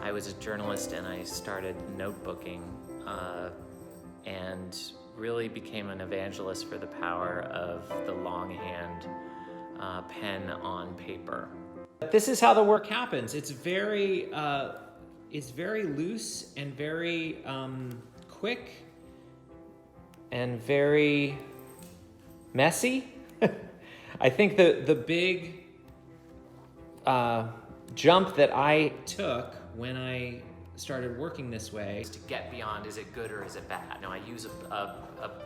I was a journalist and I started notebooking and really became an evangelist for the power of the longhand pen on paper. This is how the work happens. It's very loose and very quick and very messy. I think the big jump that I took when I started working this way is to get beyond, is it good or is it bad? Now, I use a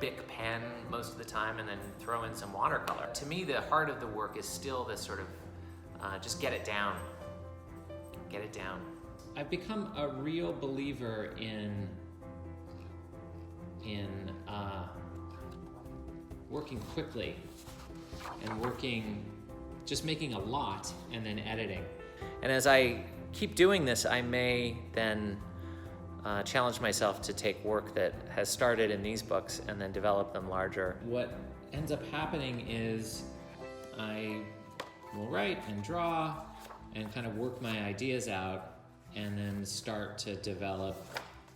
Bic pen most of the time and then throw in some watercolor. To me, the heart of the work is still this sort of just get it down. Get it down. I've become a real believer in working quickly and just making a lot and then editing. And as I keep doing this, I may then challenge myself to take work that has started in these books and then develop them larger. What ends up happening is I will write and draw and kind of work my ideas out and then start to develop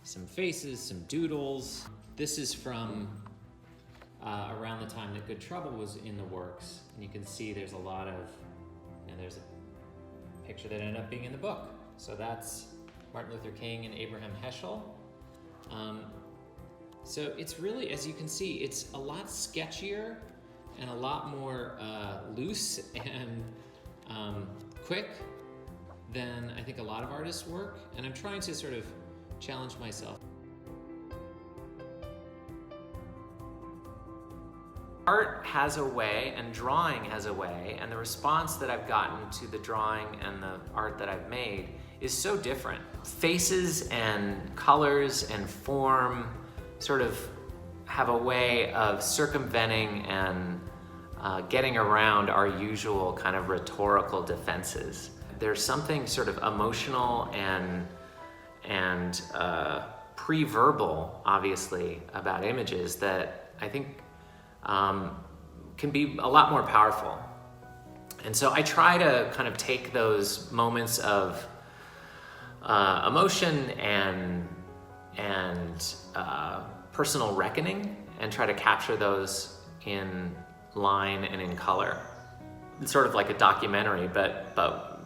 some faces, some doodles. This is from around the time that Good Trouble was in the works. And you can see there's a lot of, there's a picture that ended up being in the book. So that's Martin Luther King and Abraham Heschel. So it's really, as you can see, it's a lot sketchier and a lot more loose and quick than I think a lot of artists work. And I'm trying to sort of challenge myself. Art has a way, and drawing has a way, and the response that I've gotten to the drawing and the art that I've made is so different. Faces and colors and form sort of have a way of circumventing and getting around our usual kind of rhetorical defenses. There's something sort of emotional and pre-verbal, obviously, about images that I think can be a lot more powerful. And so I try to kind of take those moments of emotion and personal reckoning and try to capture those in line and in color. It's sort of like a documentary, but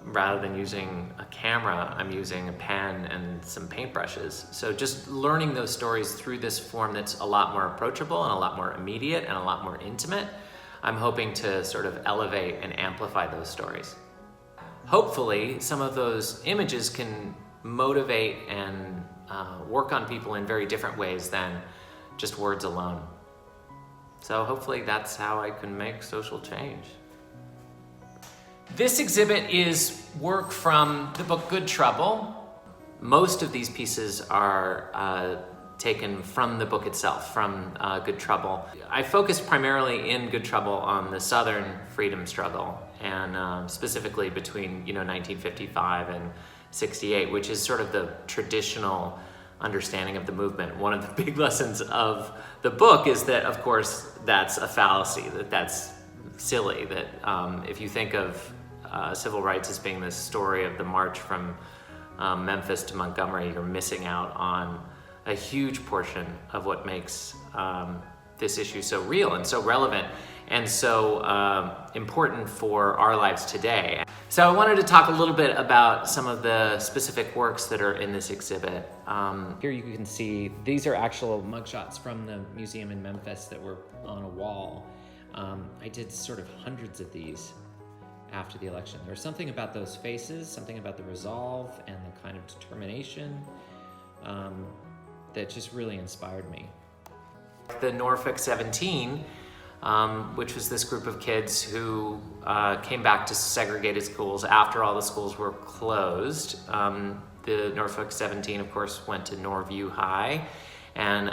rather than using a camera, I'm using a pen and some paintbrushes. So just learning those stories through this form that's a lot more approachable and a lot more immediate and a lot more intimate, I'm hoping to sort of elevate and amplify those stories. Hopefully, some of those images can motivate and work on people in very different ways than just words alone. So hopefully that's how I can make social change. This exhibit is work from the book Good Trouble. Most of these pieces are taken from the book itself, from Good Trouble. I focused primarily in Good Trouble on the Southern freedom struggle, and specifically between 1955 and 68, which is sort of the traditional understanding of the movement. One of the big lessons of the book is that, of course, that's a fallacy, that's silly, that if you think of civil rights as being the story of the march from Memphis to Montgomery, you're missing out on a huge portion of what makes this issue so real and so relevant and so important for our lives today. So I wanted to talk a little bit about some of the specific works that are in this exhibit. Here you can see these are actual mugshots from the museum in Memphis that were on a wall. I did sort of hundreds of these after the election. There was something about those faces, something about the resolve and the kind of determination that just really inspired me. The Norfolk 17, which was this group of kids who came back to segregated schools after all the schools were closed. The Norfolk 17, of course, went to Norview High, and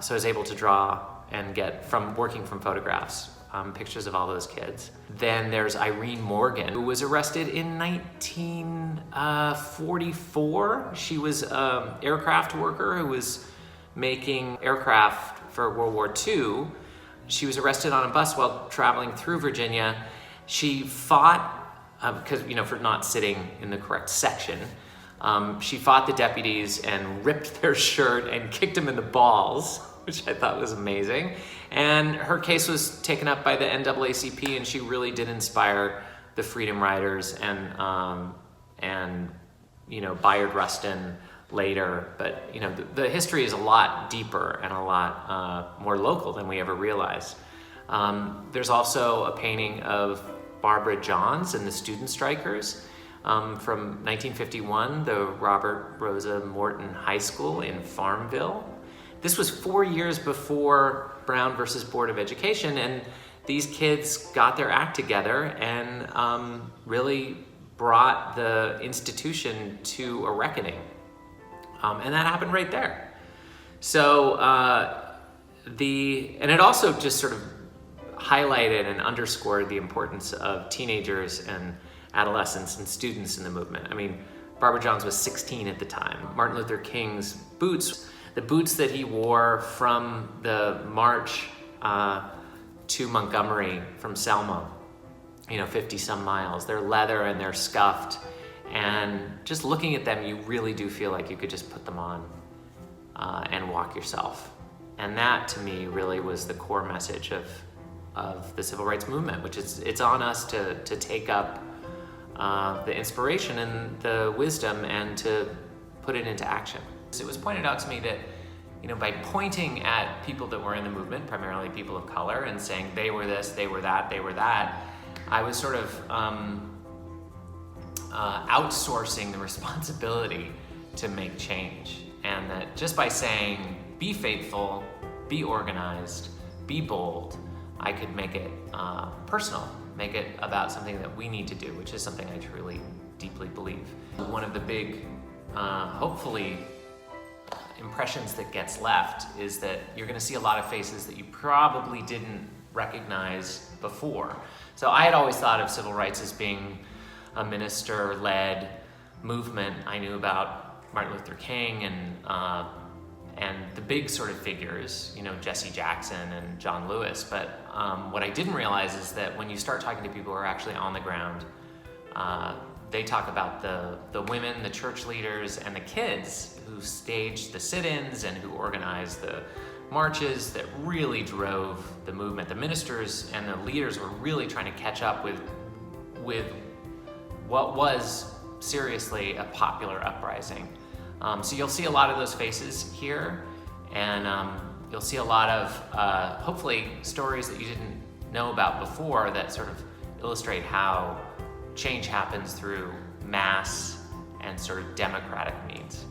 so I was able to draw and get, from working from photographs, pictures of all those kids. Then there's Irene Morgan, who was arrested in 1944. She was an aircraft worker who was making aircraft for World War II. She was arrested on a bus while traveling through Virginia. She fought, because for not sitting in the correct section. She fought the deputies and ripped their shirt and kicked them in the balls, which I thought was amazing. And her case was taken up by the NAACP, and she really did inspire the Freedom Riders and Bayard Rustin later. But the history is a lot deeper and a lot more local than we ever realized. There's also a painting of Barbara Johns and the Student Strikers from 1951, the Robert Rosa Morton High School in Farmville. This was 4 years before Brown versus Board of Education, and these kids got their act together and really brought the institution to a reckoning. And that happened right there. So, and it also just sort of highlighted and underscored the importance of teenagers and adolescents and students in the movement. I mean, Barbara Johns was 16 at the time. Martin Luther King's boots, the boots that he wore from the march to Montgomery from Selma, 50 some miles, they're leather and they're scuffed. And just looking at them, you really do feel like you could just put them on and walk yourself. And that, to me, really was the core message of the civil rights movement, which is it's on us to take up the inspiration and the wisdom and to put it into action. It was pointed out to me that, by pointing at people that were in the movement, primarily people of color, and saying they were this, they were that, they were that, I was sort of outsourcing the responsibility to make change. And that just by saying, be faithful, be organized, be bold, I could make it personal, make it about something that we need to do, which is something I truly, deeply believe. One of the big, hopefully, impressions that gets left is that you're gonna see a lot of faces that you probably didn't recognize before. So I had always thought of civil rights as being a minister-led movement. I knew about Martin Luther King and the big sort of figures, Jesse Jackson and John Lewis. But what I didn't realize is that when you start talking to people who are actually on the ground, they talk about the women, the church leaders, and the kids who staged the sit-ins and who organized the marches that really drove the movement. The ministers and the leaders were really trying to catch up with what was seriously a popular uprising. So you'll see a lot of those faces here, and you'll see a lot of, hopefully, stories that you didn't know about before that sort of illustrate how change happens through mass and sort of democratic means.